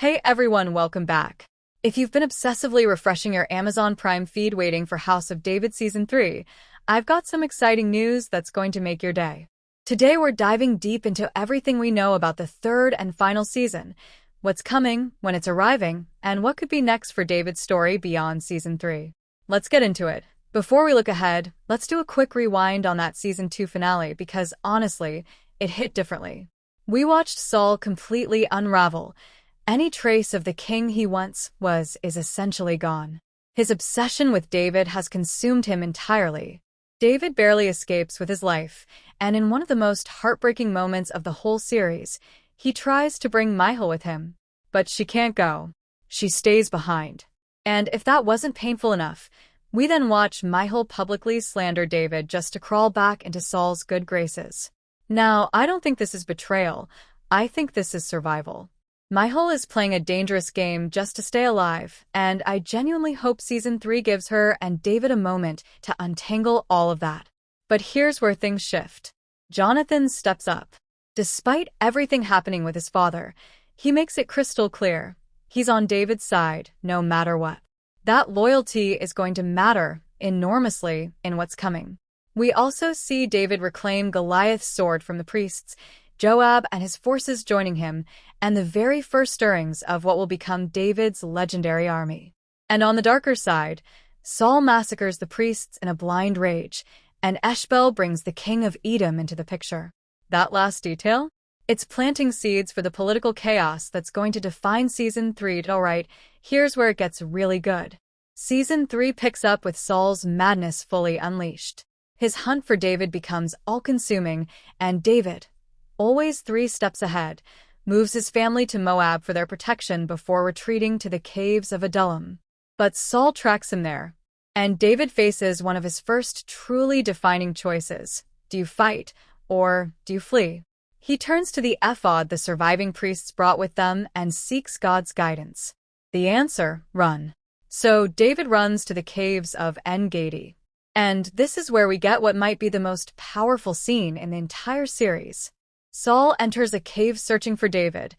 Hey everyone, welcome back. If you've been obsessively refreshing your Amazon Prime feed waiting for House of David Season 3, I've got some exciting news that's going to make your day. Today we're diving deep into everything we know about the third and final season, what's coming, when it's arriving, and what could be next for David's story beyond Season 3. Let's get into it. Before we look ahead, let's do a quick rewind on that Season 2 finale because, honestly, it hit differently. We watched Saul completely unravel. Any trace of the king he once was is essentially gone. His obsession with David has consumed him entirely. David barely escapes with his life, and in one of the most heartbreaking moments of the whole series, he tries to bring Michal with him. But she can't go. She stays behind. And if that wasn't painful enough, we then watch Michal publicly slander David just to crawl back into Saul's good graces. Now, I don't think this is betrayal. I think this is survival. Michal is playing a dangerous game just to stay alive, and I genuinely hope Season 3 gives her and David a moment to untangle all of that. But here's where things shift. Jonathan steps up. Despite everything happening with his father, he makes it crystal clear. He's on David's side, no matter what. That loyalty is going to matter enormously in what's coming. We also see David reclaim Goliath's sword from the priests, Joab and his forces joining him, and the very first stirrings of what will become David's legendary army. And on the darker side, Saul massacres the priests in a blind rage, and Eshbel brings the king of Edom into the picture. That last detail? It's planting seeds for the political chaos that's going to define Season 3. Alright, here's where it gets really good. Season 3 picks up with Saul's madness fully unleashed. His hunt for David becomes all-consuming, and David, always 3 steps ahead, moves his family to Moab for their protection before retreating to the caves of Adullam. But Saul tracks him there, and David faces one of his first truly defining choices. Do you fight, or do you flee? He turns to the ephod the surviving priests brought with them and seeks God's guidance. The answer: run. So David runs to the caves of En-Gedi. And this is where we get what might be the most powerful scene in the entire series. Saul enters a cave searching for David,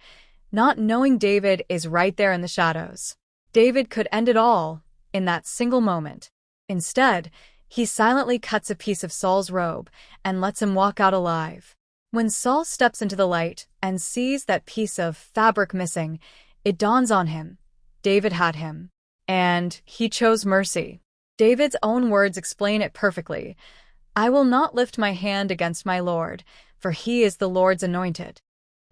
not knowing David is right there in the shadows. David could end it all in that single moment. Instead, he silently cuts a piece of Saul's robe and lets him walk out alive. When Saul steps into the light and sees that piece of fabric missing, it dawns on him. David had him. And he chose mercy. David's own words explain it perfectly. I will not lift my hand against my Lord, for he is the Lord's anointed.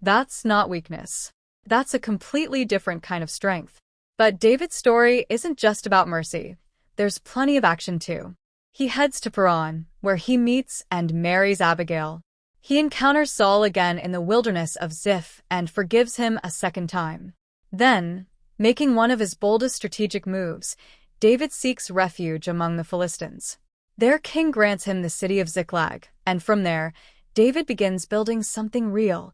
That's not weakness. That's a completely different kind of strength. But David's story isn't just about mercy. There's plenty of action too. He heads to Paran, where he meets and marries Abigail. He encounters Saul again in the wilderness of Ziph and forgives him a second time. Then, making one of his boldest strategic moves, David seeks refuge among the Philistines. Their king grants him the city of Ziklag, and from there, David begins building something real.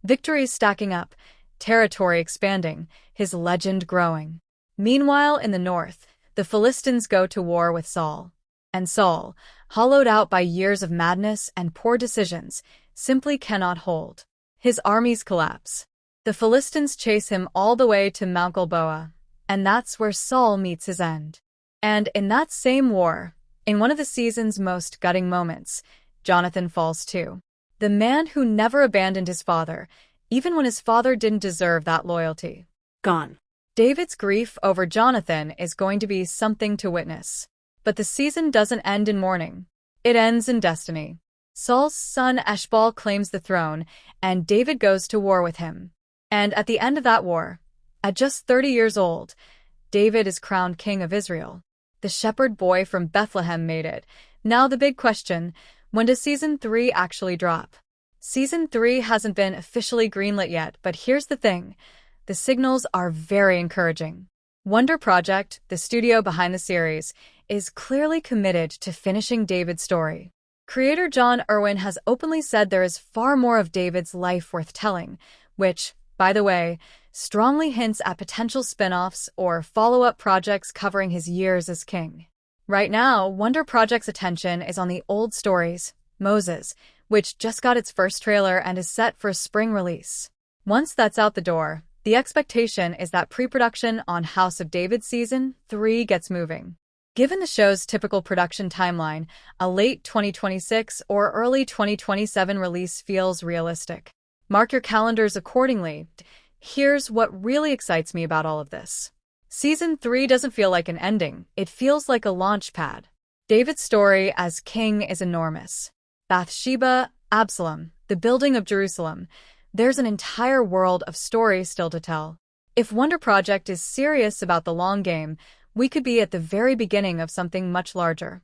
Victories stacking up, territory expanding, his legend growing. Meanwhile, in the north, the Philistines go to war with Saul. And Saul, hollowed out by years of madness and poor decisions, simply cannot hold. His armies collapse. The Philistines chase him all the way to Mount Gilboa, and that's where Saul meets his end. And in that same war, in one of the season's most gutting moments, Jonathan falls too. The man who never abandoned his father, even when his father didn't deserve that loyalty. Gone. David's grief over Jonathan is going to be something to witness. But the season doesn't end in mourning. It ends in destiny. Saul's son Eshbal claims the throne, and David goes to war with him. And at the end of that war, at just 30 years old, David is crowned king of Israel. The shepherd boy from Bethlehem made it. Now the big question: when does Season 3 actually drop? Season 3 hasn't been officially greenlit yet, but here's the thing. The signals are very encouraging. Wonder Project, the studio behind the series, is clearly committed to finishing David's story. Creator John Irwin has openly said there is far more of David's life worth telling, which, by the way, strongly hints at potential spin-offs or follow-up projects covering his years as king. Right now, Wonder Project's attention is on the old stories, Moses, which just got its first trailer and is set for a spring release. Once that's out the door, The expectation is that pre-production on House of David Season 3 gets moving. Given the show's typical production timeline, a late 2026 or early 2027 release feels realistic. Mark your calendars accordingly. Here's what really excites me about all of this. Season 3 doesn't feel like an ending, it feels like a launch pad. David's story as king is enormous. Bathsheba, Absalom, the building of Jerusalem. There's an entire world of stories still to tell. If Wonder Project is serious about the long game, we could be at the very beginning of something much larger.